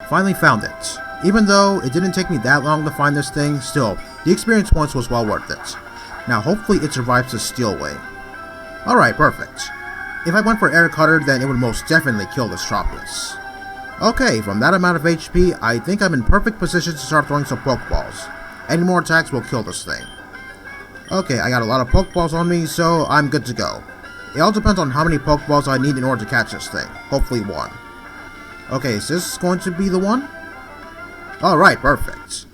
Finally found it. Even though it didn't take me that long to find this thing, still, the experience points was well worth it. Now hopefully it survives the steel wave. Alright, perfect. If I went for air cutter, then it would most definitely kill this Tropius. Okay, from that amount of HP, I think I'm in perfect position to start throwing some Pokeballs. Any more attacks will kill this thing. Okay, I got a lot of Pokeballs on me, so I'm good to go. It all depends on how many Pokeballs I need in order to catch this thing. Hopefully one. Okay, is this going to be the one? Alright, perfect.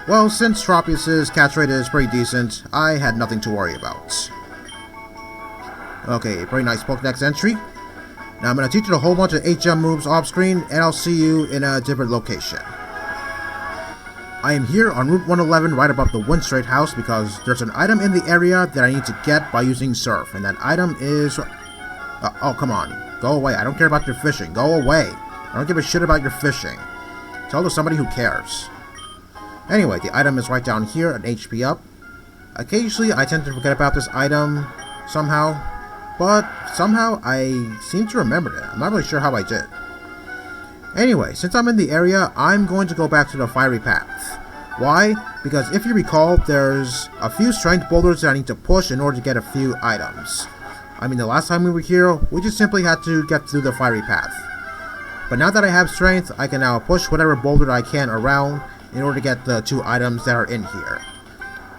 Well, since Tropius' catch rate is pretty decent, I had nothing to worry about. Okay, pretty nice Pokédex entry. Now I'm going to teach you a whole bunch of HM moves off screen, and I'll see you in a different location. I am here on Route 111 right above the Windstrait house because there's an item in the area that I need to get by using Surf, and that item is... oh, come on. Go away. I don't care about your fishing. Go away. I don't give a shit about your fishing. Tell to somebody who cares. Anyway, the item is right down here, an HP up. Occasionally, I tend to forget about this item somehow, but somehow I seem to remember it. I'm not really sure how I did. Anyway, since I'm in the area, I'm going to go back to the fiery path. Why? Because if you recall, there's a few strength boulders that I need to push in order to get a few items. I mean, the last time we were here, we just simply had to get through the fiery path. But now that I have strength, I can now push whatever boulder I can around in order to get the 2 items that are in here.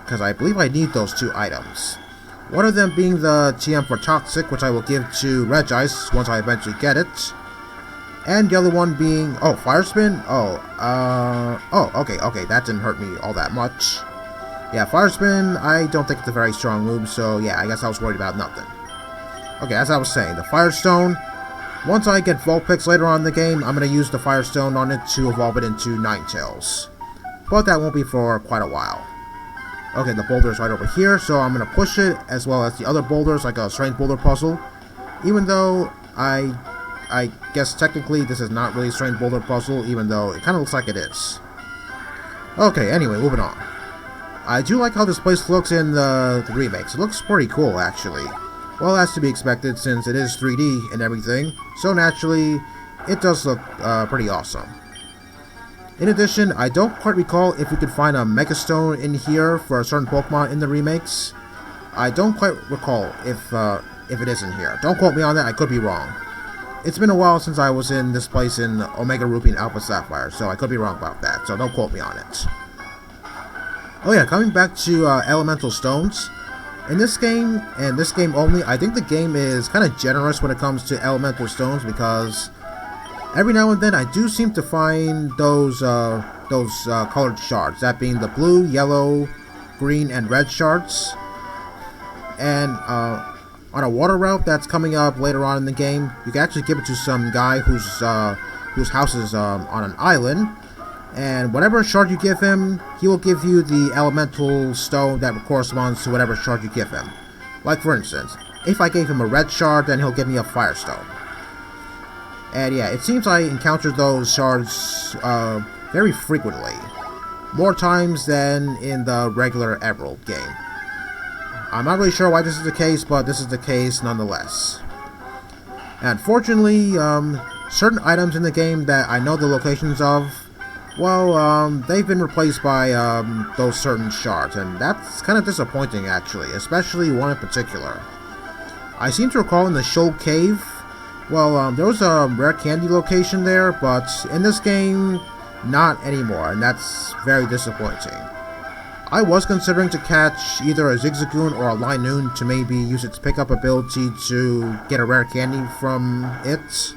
Because I believe I need those 2 items. One of them being the TM for Toxic, which I will give to Regice once I eventually get it. And the other one being... oh, Fire Spin? Okay, that didn't hurt me all that much. Yeah, Fire Spin, I don't think it's a very strong move, so yeah, I guess I was worried about nothing. Okay, as I was saying, the Firestone... once I get Vulpix later on in the game, I'm going to use the Firestone on it to evolve it into Ninetales. But that won't be for quite a while. Okay, the boulder is right over here, so I'm going to push it, as well as the other boulders, like a Strength Boulder puzzle. Even though I guess technically this is not really a Strength Boulder puzzle, even though it kind of looks like it is. Okay, anyway, moving on. I do like how this place looks in the remakes. It looks pretty cool, actually. Well, that's to be expected since it is 3D and everything, so naturally, it does look pretty awesome. In addition, I don't quite recall if we could find a Mega Stone in here for a certain Pokemon in the remakes. I don't quite recall if it is in here. Don't quote me on that, I could be wrong. It's been a while since I was in this place in Omega Ruby and Alpha Sapphire, so I could be wrong about that, so don't quote me on it. Oh yeah, coming back to Elemental Stones. In this game, and this game only, I think the game is kind of generous when it comes to Elemental Stones because every now and then I do seem to find those colored shards, that being the blue, yellow, green, and red shards. And on a water route that's coming up later on in the game, you can actually give it to some guy whose house is on an island. And whatever shard you give him, he will give you the elemental stone that corresponds to whatever shard you give him. Like for instance, if I gave him a red shard, then he'll give me a fire stone. And yeah, it seems I encounter those shards very frequently. More times than in the regular Emerald game. I'm not really sure why this is the case, but this is the case nonetheless. And fortunately, certain items in the game that I know the locations of, well, they've been replaced by those certain shards, and that's kind of disappointing actually, especially one in particular. I seem to recall in the Shoal Cave, well, there was a rare candy location there, but in this game, not anymore, and that's very disappointing. I was considering to catch either a Zigzagoon or a Linoon to maybe use its pickup ability to get a rare candy from it.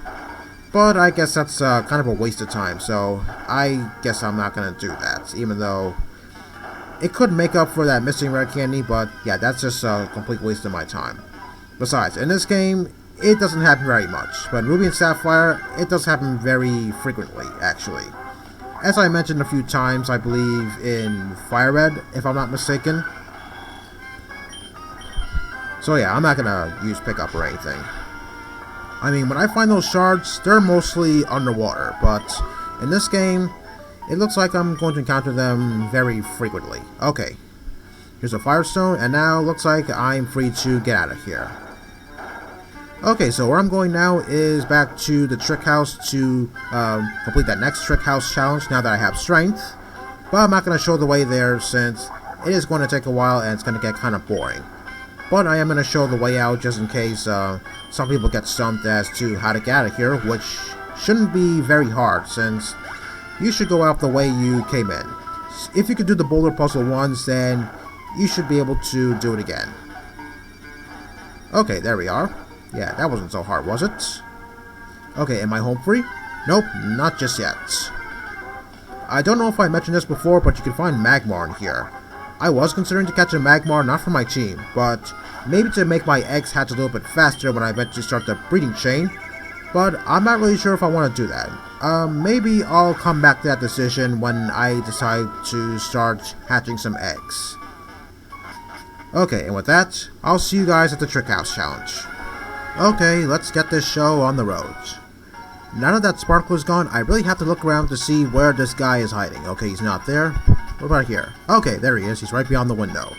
But I guess that's kind of a waste of time, so I guess I'm not going to do that, even though it could make up for that missing rare candy, but yeah, that's just a complete waste of my time. Besides, in this game, it doesn't happen very much, but in Ruby and Sapphire, it does happen very frequently, actually. As I mentioned a few times, I believe in Fire Red, if I'm not mistaken. So yeah, I'm not going to use pickup or anything. I mean, when I find those shards, they're mostly underwater, but in this game, it looks like I'm going to encounter them very frequently. Okay, here's a Firestone, and now it looks like I'm free to get out of here. Okay, so where I'm going now is back to the trick house to complete that next trick house challenge now that I have strength. But I'm not going to show the way there since it is going to take a while and it's going to get kind of boring. But I am going to show the way out just in case some people get stumped as to how to get out of here, which shouldn't be very hard since you should go out the way you came in. If you could do the boulder puzzle once, then you should be able to do it again. Okay, there we are. Yeah, that wasn't so hard, was it? Okay, am I home free? Nope, not just yet. I don't know if I mentioned this before, but you can find Magmar in here. I was considering to catch a Magmar, not for my team, but maybe to make my eggs hatch a little bit faster when I eventually start the breeding chain. But I'm not really sure if I want to do that. Maybe I'll come back to that decision when I decide to start hatching some eggs. Okay, and with that, I'll see you guys at the Trick House Challenge. Okay, let's get this show on the road. Now that Sparkle is gone, I really have to look around to see where this guy is hiding. Okay, he's not there. What about here? Okay, there he is. He's right beyond the window.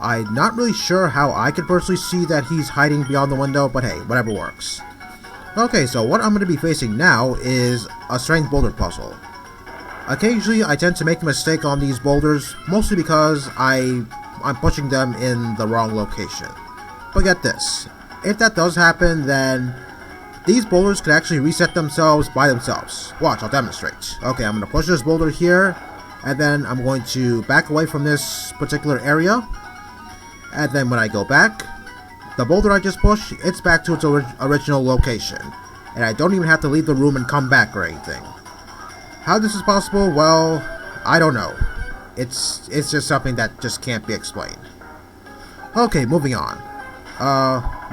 I'm not really sure how I could personally see that he's hiding beyond the window, but hey, whatever works. Okay, so what I'm going to be facing now is a strength boulder puzzle. Occasionally, I tend to make a mistake on these boulders, mostly because I'm pushing them in the wrong location. But get this, if that does happen, then these boulders could actually reset themselves by themselves. Watch, I'll demonstrate. Okay, I'm going to push this boulder here, and then I'm going to back away from this particular area. And then when I go back, the boulder I just pushed, it's back to its original location. And I don't even have to leave the room and come back or anything. How this is possible, well, I don't know. It's just something that just can't be explained. Okay, moving on.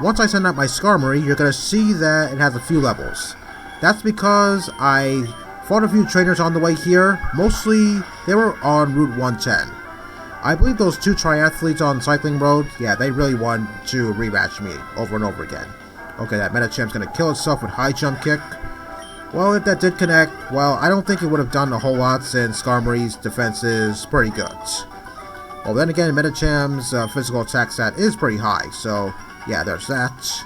Once I send out my Skarmory, you're going to see that it has a few levels. That's because I fought a few trainers on the way here. Mostly, they were on Route 110. I believe those two triathletes on Cycling Road, yeah, they really wanted to rematch me over and over again. Okay, that Medichamp's going to kill itself with High Jump Kick. Well, if that did connect, well, I don't think it would have done a whole lot since Skarmory's defense is pretty good. Well, then again, Medichamp's physical attack stat is pretty high, so yeah, there's that.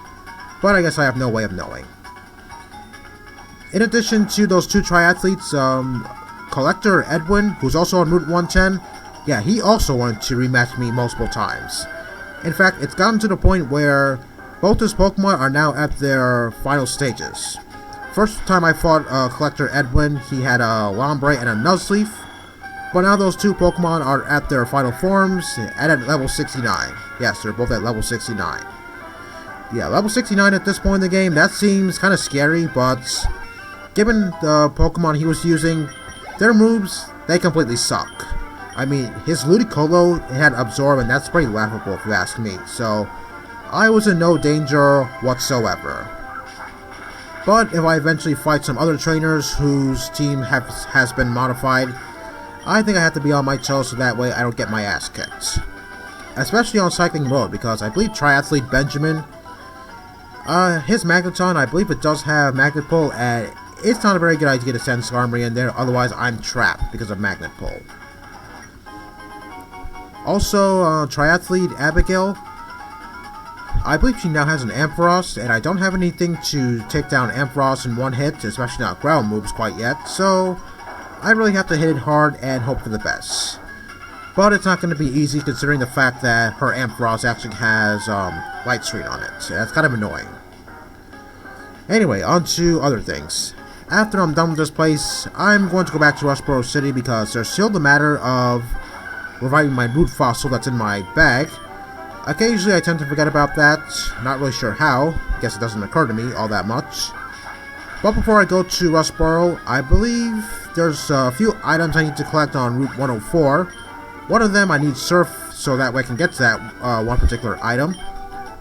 But I guess I have no way of knowing. In addition to those two triathletes, Collector Edwin, who's also on Route 110, yeah, he also wanted to rematch me multiple times. In fact, it's gotten to the point where both his Pokemon are now at their final stages. First time I fought Collector Edwin, he had a Lombre and a Nuzleaf. But now those two Pokemon are at their final forms and at level 69. Yes, they're both at level 69. Yeah, level 69 at this point in the game, that seems kind of scary, but given the Pokemon he was using, their moves, they completely suck. I mean, his Ludicolo had Absorb, and that's pretty laughable if you ask me, so I was in no danger whatsoever. But if I eventually fight some other trainers whose team has been modified, I think I have to be on my toes so that way I don't get my ass kicked. Especially on Cycling Road, because I believe Triathlete Benjamin, his Magneton, I believe it does have Magnet Pull, and it's not a very good idea to send Skarmory in there, otherwise I'm trapped because of Magnet Pull. Also, Triathlete Abigail, I believe she now has an Ampharos, and I don't have anything to take down Ampharos in one hit, especially not ground moves quite yet, so I really have to hit it hard and hope for the best. But it's not going to be easy considering the fact that her Ampharos actually has Light Screen on it, so that's kind of annoying. Anyway, on to other things. After I'm done with this place, I'm going to go back to Rustboro City because there's still the matter of reviving my root fossil that's in my bag. Occasionally I tend to forget about that, not really sure how, guess it doesn't occur to me all that much. But before I go to Rustboro, I believe there's a few items I need to collect on Route 104. One of them I need Surf so that way I can get to that one particular item.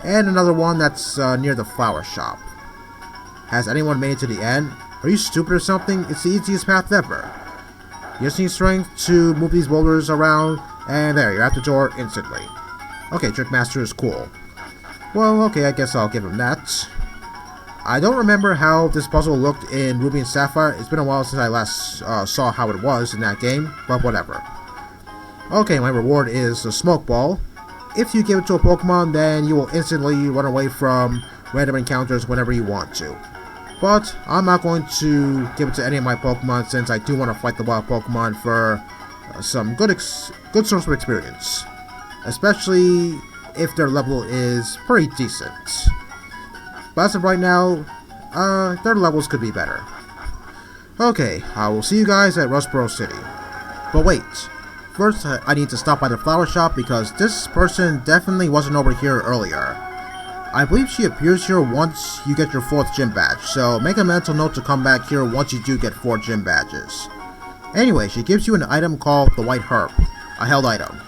And another one that's near the flower shop. Has anyone made it to the end? Are you stupid or something? It's the easiest path ever. You just need strength to move these boulders around, and there, you're at the door instantly. Okay, Trickmaster is cool. Well, okay, I guess I'll give him that. I don't remember how this puzzle looked in Ruby and Sapphire. It's been a while since I last saw how it was in that game, but whatever. Okay, my reward is the Smoke Ball. If you give it to a Pokemon, then you will instantly run away from random encounters whenever you want to. But I'm not going to give it to any of my Pokemon since I do want to fight the wild Pokemon for some good source of experience. Especially if their level is pretty decent. But as of right now, their levels could be better. Okay, I will see you guys at Rustboro City. But wait, first I need to stop by the flower shop because this person definitely wasn't over here earlier. I believe she appears here once you get your 4th gym badge, so make a mental note to come back here once you do get 4 gym badges. Anyway, she gives you an item called the White Herb, a held item.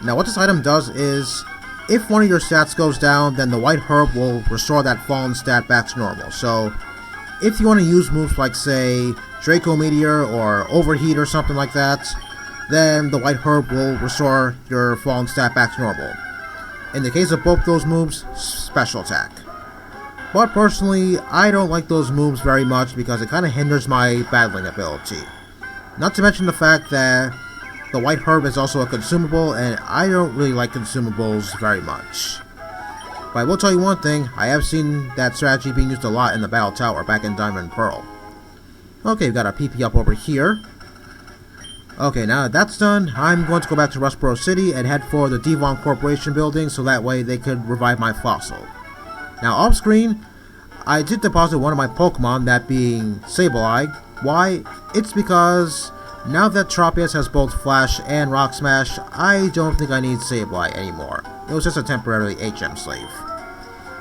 Now what this item does is, if one of your stats goes down, then the White Herb will restore that fallen stat back to normal. So, if you want to use moves like, say, Draco Meteor or Overheat or something like that, then the White Herb will restore your fallen stat back to normal. In the case of both those moves, special attack. But personally, I don't like those moves very much because it kind of hinders my battling ability. Not to mention the fact that the White Herb is also a consumable, and I don't really like consumables very much. But I will tell you one thing, I have seen that strategy being used a lot in the Battle Tower back in Diamond and Pearl. Okay, we've got a PP up over here. Okay, now that that's done, I'm going to go back to Rustboro City and head for the Devon Corporation building so that way they could revive my fossil. Now off screen, I did deposit one of my Pokemon, that being Sableye. Why? It's because now that Tropius has both Flash and Rock Smash, I don't think I need Sableye anymore. It was just a temporary HM slave.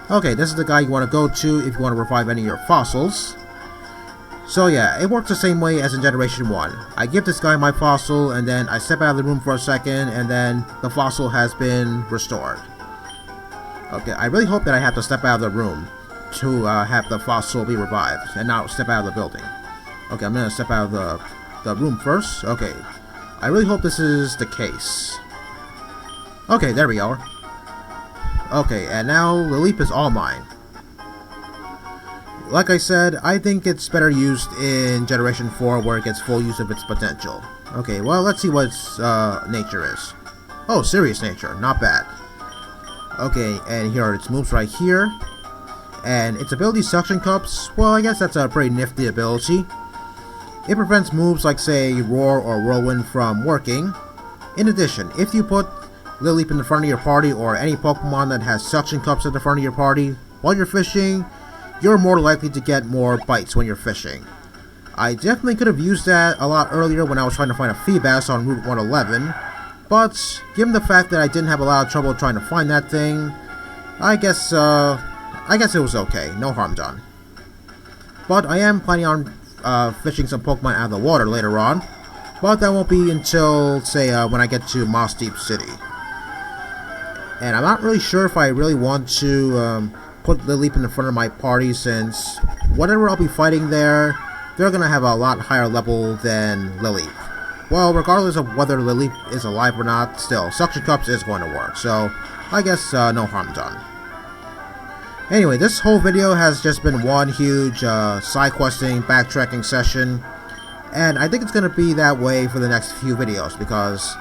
Okay, this is the guy you want to go to if you want to revive any of your fossils. So yeah, it works the same way as in Generation 1. I give this guy my fossil, and then I step out of the room for a second, and then the fossil has been restored. Okay, I really hope that I have to step out of the room to have the fossil be revived, and not step out of the building. Okay, I'm going to step out of the room first. Okay, I really hope this is the case. Okay, there we are. Okay, and now Lilip is all mine. Like I said, I think it's better used in Generation 4 where it gets full use of its potential. Okay, well, let's see what its nature is. Oh, serious nature, not bad. Okay, and here are its moves right here. And its ability, Suction Cups, well, I guess that's a pretty nifty ability. It prevents moves like, say, Roar or Whirlwind from working. In addition, if you put Lilip in the front of your party or any Pokemon that has Suction Cups at the front of your party while you're fishing, you're more likely to get more bites when you're fishing. I definitely could have used that a lot earlier when I was trying to find a Feebas on Route 111, but given the fact that I didn't have a lot of trouble trying to find that thing, I guess it was okay, no harm done. But I am planning on fishing some Pokemon out of the water later on, but that won't be until, say, when I get to Moss Deep City. And I'm not really sure if I really want to put Lilip in the front of my party, since whatever I'll be fighting there, they're going to have a lot higher level than Lilip. Well, regardless of whether Lilip is alive or not, still, Suction Cups is going to work, so I guess no harm done. Anyway, this whole video has just been one huge side-questing, backtracking session, and I think it's going to be that way for the next few videos, because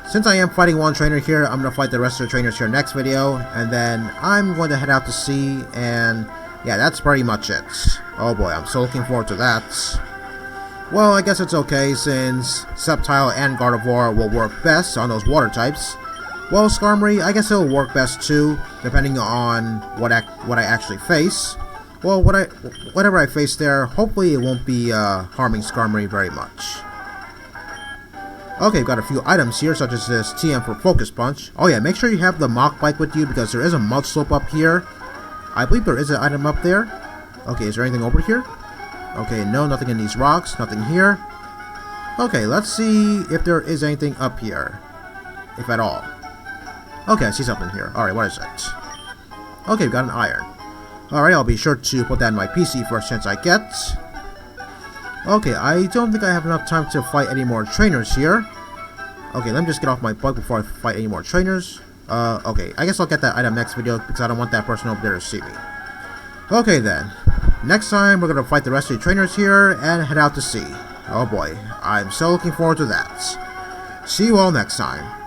since I am fighting one trainer here, I'm going to fight the rest of the trainers here next video, and then I'm going to head out to sea, and yeah, that's pretty much it. Oh boy, I'm so looking forward to that. Well, I guess it's okay, since Sceptile and Gardevoir will work best on those water types. Well, Skarmory, I guess it'll work best too, depending on what I actually face. Well, whatever I face there, hopefully it won't be harming Skarmory very much. Okay, we've got a few items here, such as this TM for Focus Punch. Oh yeah, make sure you have the Mach Bike with you, because there is a Mud Slope up here. I believe there is an item up there. Okay, is there anything over here? Okay, no, nothing in these rocks, nothing here. Okay, let's see if there is anything up here, if at all. Okay, I see something here. Alright, what is it? Okay, we've got an iron. Alright, I'll be sure to put that in my PC first chance I get. Okay, I don't think I have enough time to fight any more trainers here. Okay, let me just get off my bike before I fight any more trainers. Okay, I guess I'll get that item next video because I don't want that person over there to see me. Okay then, next time we're going to fight the rest of the trainers here and head out to sea. Oh boy, I'm so looking forward to that. See you all next time.